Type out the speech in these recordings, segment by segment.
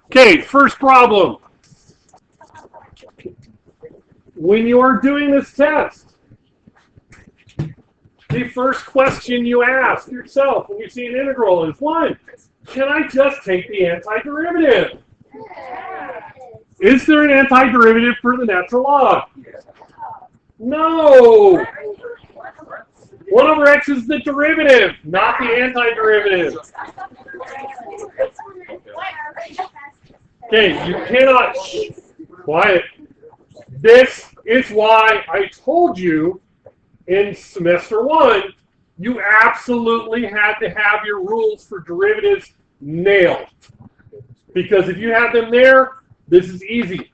Okay, first problem. When you are doing this test, the first question you ask yourself when you see an integral is, one, can I just take the antiderivative? Is there an antiderivative for the natural log? No. 1 over x is the derivative, not the antiderivative. Okay, you cannot, quiet. This is why I told you in semester 1, you absolutely had to have your rules for derivatives nailed. Because if you have them there, this is easy.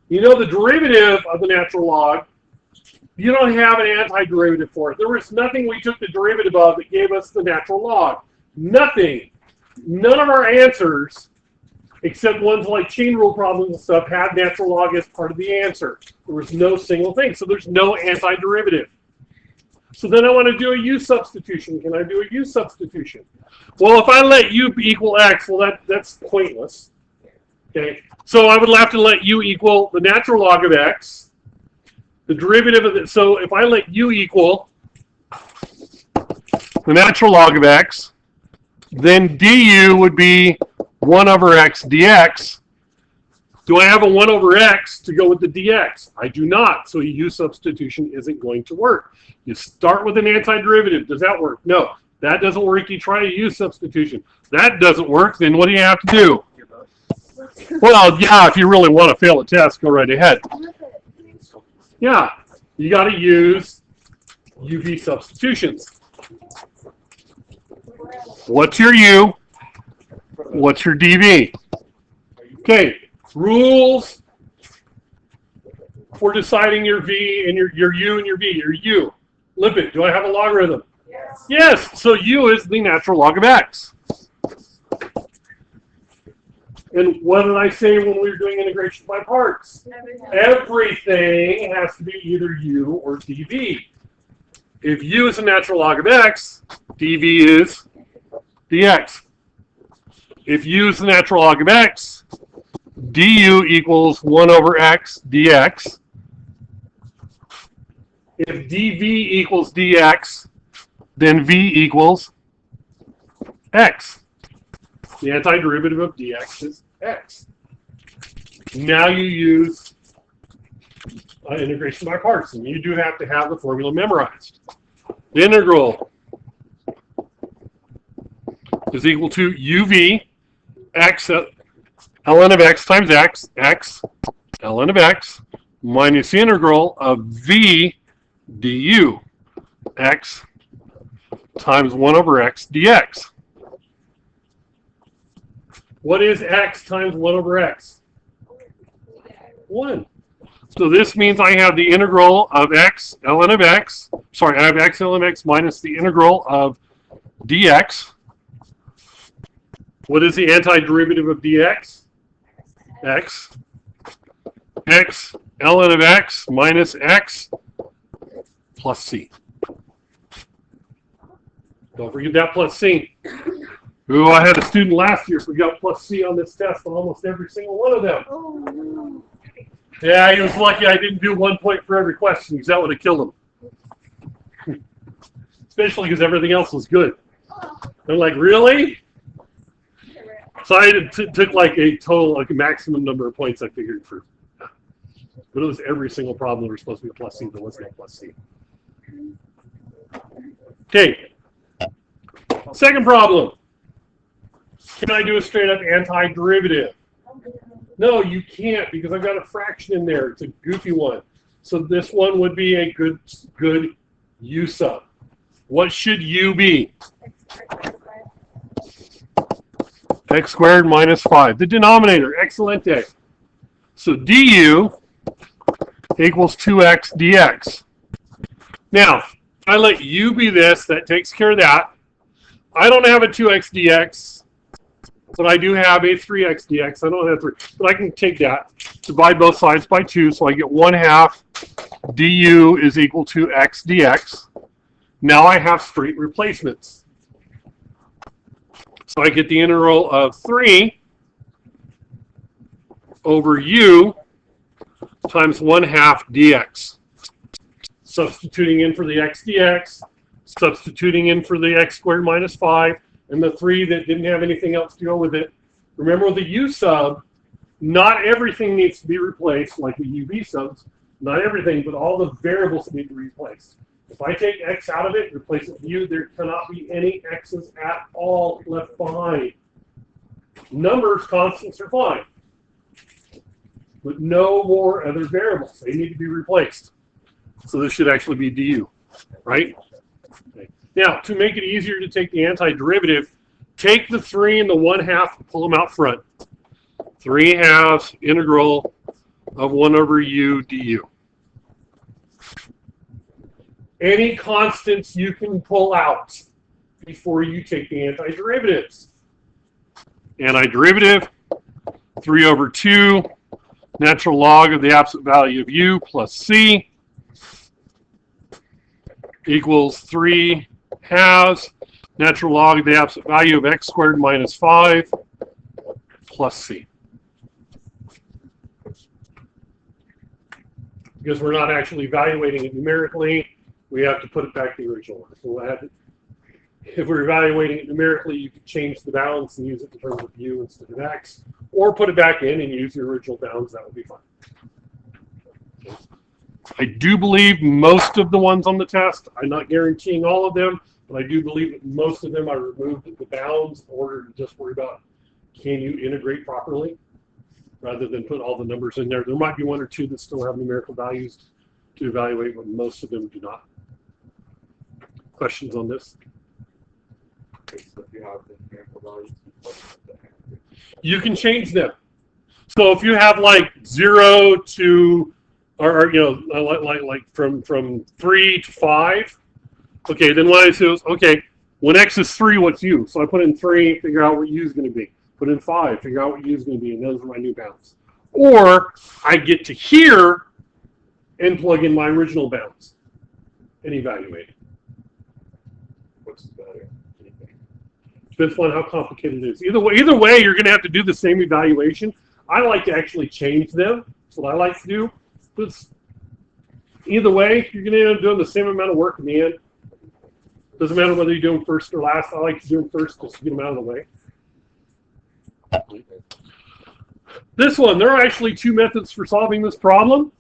You know the derivative of the natural log, you don't have an antiderivative for it. There was nothing we took the derivative of that gave us the natural log. Nothing. None of our answers, except ones like chain rule problems and stuff, had natural log as part of the answer. There was no single thing. So there's no antiderivative. So then I want to do a u substitution. Can I do a u substitution? Well, if I let u equal x, well, that's pointless. Okay. So I would have to let u equal the natural log of x. The derivative of it. So if I let u equal the natural log of x, then du would be 1 over x dx. Do I have a 1 over x to go with the dx? I do not. So a u substitution isn't going to work. You start with an antiderivative. Does that work? No. That doesn't work. You try a u substitution. That doesn't work. Then what do you have to do? Well, yeah, if you really want to fail a test, go right ahead. Yeah, you got to use UV substitutions. What's your U? What's your DV? Okay, rules for deciding your V and your U and your V. Your U. Lipid, do I have a logarithm? Yes. Yes, so U is the natural log of X. And what did I say when we were doing integration by parts? Everything has to be either u or dv. If u is the natural log of x, dv is dx. If u is the natural log of x, du equals 1 over x dx. If dv equals dx, then v equals x. The antiderivative of dx is x. Now you use integration by parts, and you do have to have the formula memorized. The integral is equal to uv x ln of x times x ln of x minus the integral of v du x times 1 over x dx. What is x times 1 over x? 1. So this means I have the integral of x ln of x. Sorry, I have x ln of x minus the integral of dx. What is the antiderivative of dx? X. X ln of x minus x plus c. Don't forget that plus c. Ooh, I had a student last year who got plus C on this test on almost every single one of them. Oh, no. Yeah, he was lucky I didn't do 1 point for every question because that would have killed him. Especially because everything else was good. They're like, really? So I took like a total, like a maximum number of points I figured for. But it was every single problem that was supposed to be a plus C, there was no plus C. Okay. Second problem. Can I do a straight up antiderivative? No, you can't because I've got a fraction in there. It's a goofy one. So this one would be a good U sub. What should U be? X squared minus 5. The denominator, excelente. So du equals 2x dx. Now, if I let u be this, that takes care of that. I don't have a 2x dx. But I do have a 3x dx. I don't have 3. But I can take that, divide both sides by 2, so I get 1/2 du is equal to x dx. Now I have straight replacements. So I get the integral of 3 over u times 1/2 dx. Substituting in for the x dx, substituting in for the x squared minus 5, and the 3 that didn't have anything else to go with it. Remember with the u sub, not everything needs to be replaced, like the uv subs. Not everything, but all the variables need to be replaced. If I take x out of it, replace it with u, there cannot be any x's at all left behind. Numbers, constants are fine, but no more other variables. They need to be replaced. So this should actually be du, right? Okay. Now, to make it easier to take the antiderivative, take the 3 and the 1/2 and pull them out front. 3/2 integral of 1 over u du. Any constants you can pull out before you take the antiderivatives. Antiderivative, 3 over 2, natural log of the absolute value of u plus c equals 3/2 natural log of the absolute value of x squared minus 5 plus c. Because we're not actually evaluating it numerically, we have to put it back to the original one. So we'll have to, if we're evaluating it numerically, you could change the balance and use it in terms of u instead of x, or put it back in and use the original bounds. That would be fine. I do believe most of the ones on the test, I'm not guaranteeing all of them, but I do believe that most of them I removed the bounds in order to just worry about, can you integrate properly, rather than put all the numbers in there. There might be 1 or 2 that still have numerical values to evaluate, but most of them do not. Questions on this? Okay, so if you have the numerical values, You can change them. So if you have like 0 to, or you know, like from 3 to 5, okay, then what I do is, okay, when x is 3, what's u? So I put in 3, figure out what u is going to be. Put in 5, figure out what u is going to be, and those are my new bounds. Or I get to here and plug in my original bounds and evaluate it. what's better? Anything? Depends on how complicated it is. Either way, you're going to have to do the same evaluation. I like to actually change them. That's what I like to do. But either way, you're going to end up doing the same amount of work in the end. Doesn't matter whether you do them first or last. I like to do them first just to get them out of the way. This one, there are actually 2 methods for solving this problem.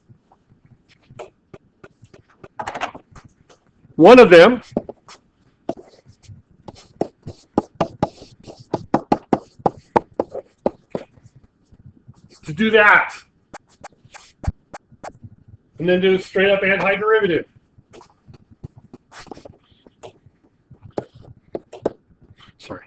One of them is to do that. And then do a straight up antiderivative. Sorry.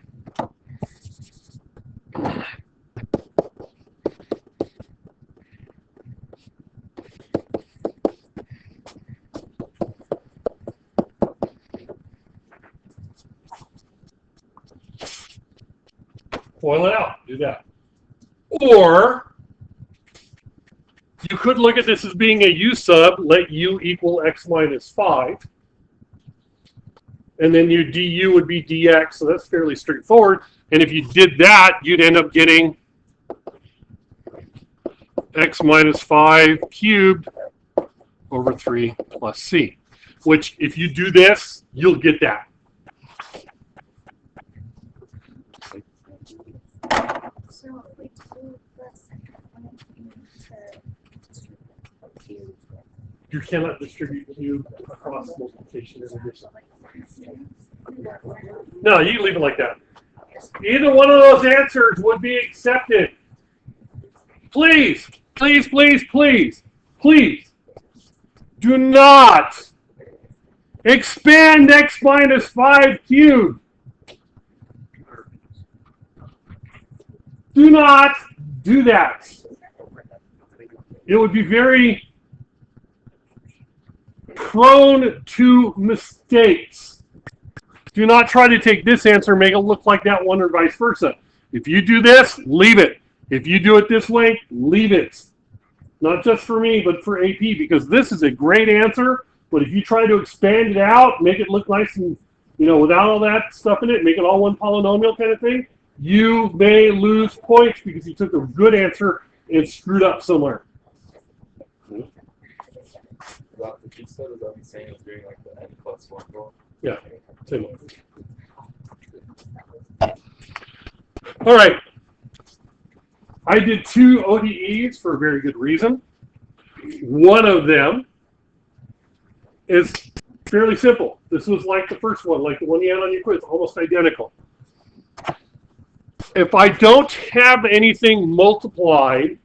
Boil it out, do that. Or you could look at this as being a u sub, let u equal x minus 5. And then your du would be dx, so that's fairly straightforward. And if you did that, you'd end up getting x minus 5 cubed over 3 plus c. Which, if you do this, you'll get that. So we do the second one to You cannot distribute cube across multiplication and addition. No, you can leave it like that. Either one of those answers would be accepted. Please, please, please, please, please, do not expand x minus 5 cubed. Do not do that. It would be very prone to mistakes. Do not try to take this answer and make it look like that one or vice versa. If you do this, leave it. If you do it this way, leave it. Not just for me, but for AP, because this is a great answer, but if you try to expand it out, make it look nice and, you know, without all that stuff in it, make it all one polynomial kind of thing, you may lose points because you took a good answer it's screwed up somewhere. About the key set, is that the same as doing like the n+1 rule? Yeah, same one. All right. I did 2 ODEs for a very good reason. One of them is fairly simple. This was like the first one, like the one you had on your quiz, almost identical. If I don't have anything multiplied,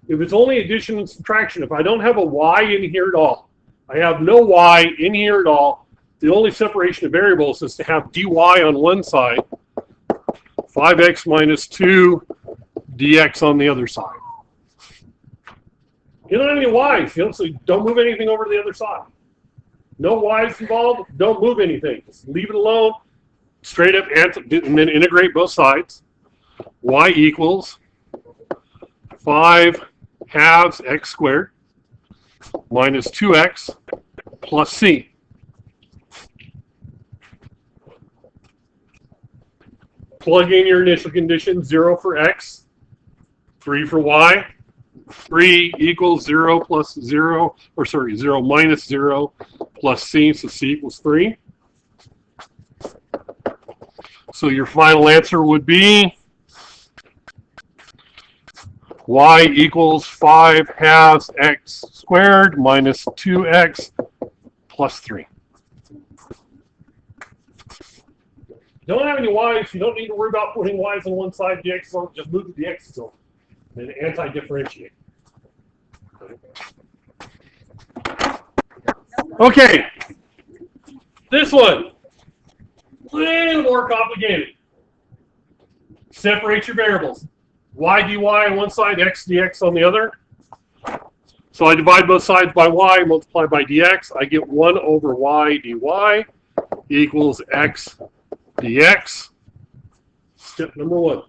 if it's only addition and subtraction, if I don't have a y in here at all, I have no y in here at all, the only separation of variables is to have dy on one side, 5x minus 2 dx on the other side. You don't have any y's, so don't move anything over to the other side. No y's involved, don't move anything. Just leave it alone, straight up, and then integrate both sides. Y equals 5 halves x squared minus 2x plus c. Plug in your initial condition, 0 for x, 3 for y. 3 equals 0 plus 0, or sorry, 0 minus 0 plus c, so c equals 3. So your final answer would be y equals 5 halves x squared minus 2x plus 3. Don't have any y's, you don't need to worry about putting y's on one side, the x's on, just move the x's over. Then anti-differentiate. Okay, this one, a little more complicated. Separate your variables. Y dy on one side, x dx on the other. So I divide both sides by y, multiply by dx. I get 1 over y dy equals x dx. Step number 1.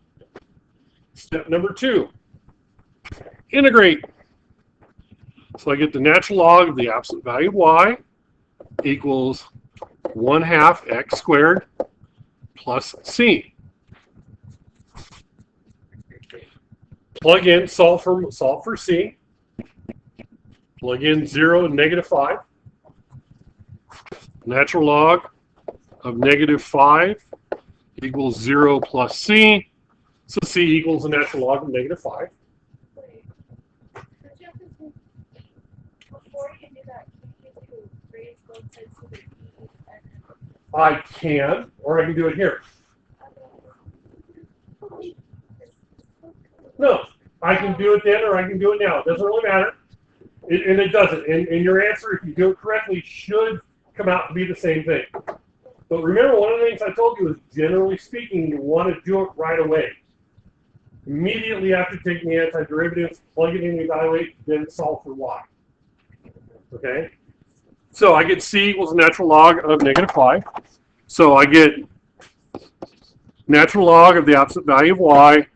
Step number 2. Integrate. So I get the natural log of the absolute value of y equals 1/2 x squared plus c. Plug in, solve for c. Plug in 0 and negative 5. Natural log of negative 5 equals 0 plus c. So c equals the natural log of negative 5. Before you do that, can you raise both sides to the e and I can, or I can do it here. No, I can do it then or I can do it now. It doesn't really matter. And it doesn't. And your answer, if you do it correctly, should come out to be the same thing. But remember, one of the things I told you is, generally speaking, you want to do it right away. Immediately after taking the antiderivatives, plug it in, evaluate, then solve for y. Okay? So I get c equals natural log of negative 5. So I get natural log of the absolute value of y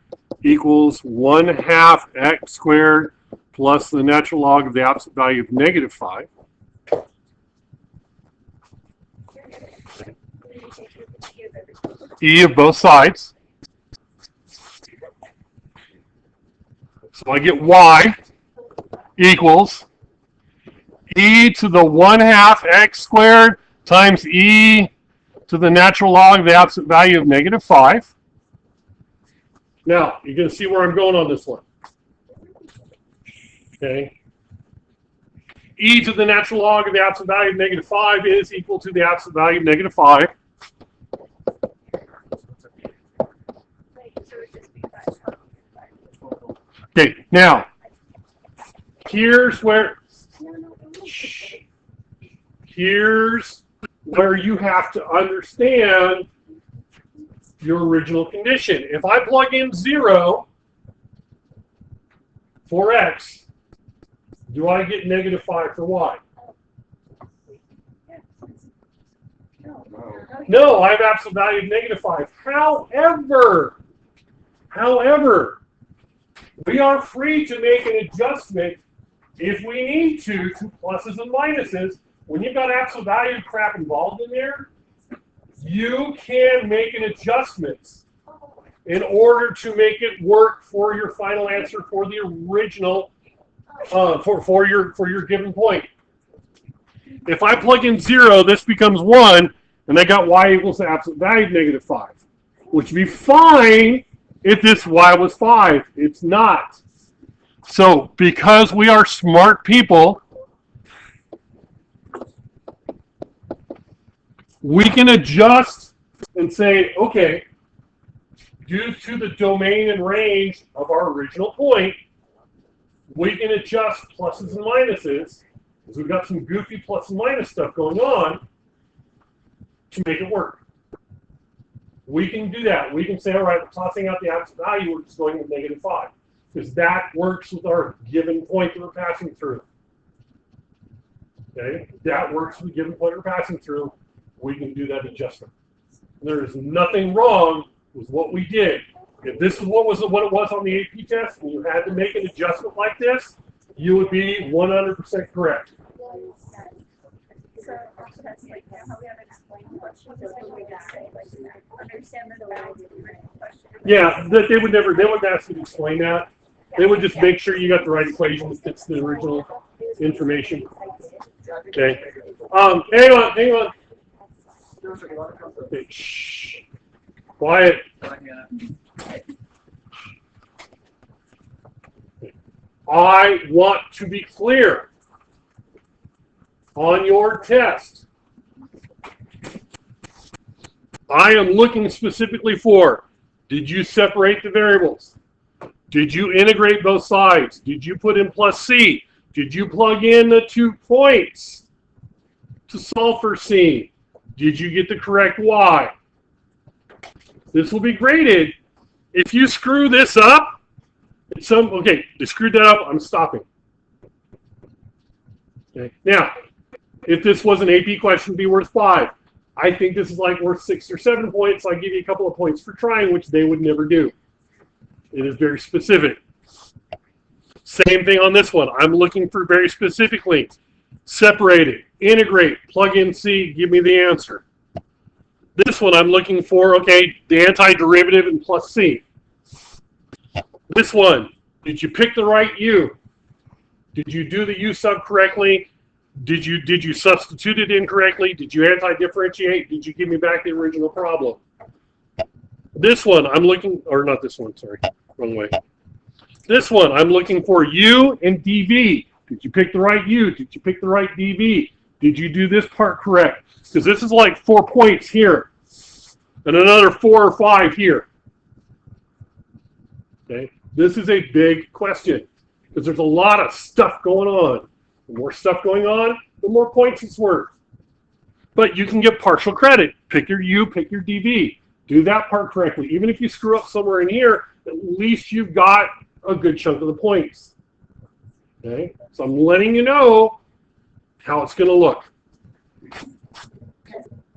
equals 1/2 x squared plus the natural log of the absolute value of negative 5. E of both sides. So I get y equals e to the 1/2 x squared times e to the natural log of the absolute value of negative 5. Now, you're going to see where I'm going on this one. Okay. E to the natural log of the absolute value of negative 5 is equal to the absolute value of negative 5. Okay, now, here's where you have to understand your original condition. If I plug in 0 for x, do I get negative 5 for y? No, I have absolute value of negative 5. However, we are free to make an adjustment if we need to pluses and minuses. When you've got absolute value crap involved in there, you can make an adjustment in order to make it work for your final answer for the original, for your given point. If I plug in 0, this becomes 1, and I got y equals the absolute value of negative 5, which would be fine if this y was 5. It's not. So because we are smart people, we can adjust and say, okay, due to the domain and range of our original point, we can adjust pluses and minuses, because we've got some goofy plus and minus stuff going on, to make it work. We can do that. We can say, all right, we're tossing out the absolute value, we're just going with negative 5. Because that works with our given point that we're passing through. Okay? That works with the given point we're passing through. We can do that adjustment. There is nothing wrong with what we did. If this is what it was on the AP test, and you had to make an adjustment like this, you would be 100% correct. So also that's like how we have explained questions. So we just say like understand the value of your question. Yeah, they would ask you to explain that. They would just make sure you got the right equation that fits the original information. Okay. Hang on. Okay, shh. Quiet. I want to be clear on your test. I am looking specifically for, did you separate the variables? Did you integrate both sides? Did you put in plus C? Did you plug in the 2 points to solve for C? Did you get the correct Y? This will be graded. If you screw this up, okay, you screwed that up, I'm stopping. Okay. Now, if this was an AP question, it'd be worth 5. I think this is like worth 6 or 7 points. I give you a couple of points for trying, which they would never do. It is very specific. Same thing on this one. I'm looking for very specifically separate it, integrate, plug in C, give me the answer. This one I'm looking for, okay, the antiderivative and plus C. This one, did you pick the right U? Did you do the U sub correctly? Did you substitute it incorrectly? Did you anti-differentiate? Did you give me back the original problem? This one, I'm looking, or not this one, sorry, wrong way. This one, I'm looking for U and dV. Did you pick the right U? Did you pick the right dV? Did you do this part correct? Because this is like 4 points here, and another 4 or 5 here. Okay, this is a big question, because there's a lot of stuff going on. The more stuff going on, the more points it's worth. But you can get partial credit. Pick your U, pick your dV. Do that part correctly. Even if you screw up somewhere in here, at least you've got a good chunk of the points. Okay? So I'm letting you know how it's going to look.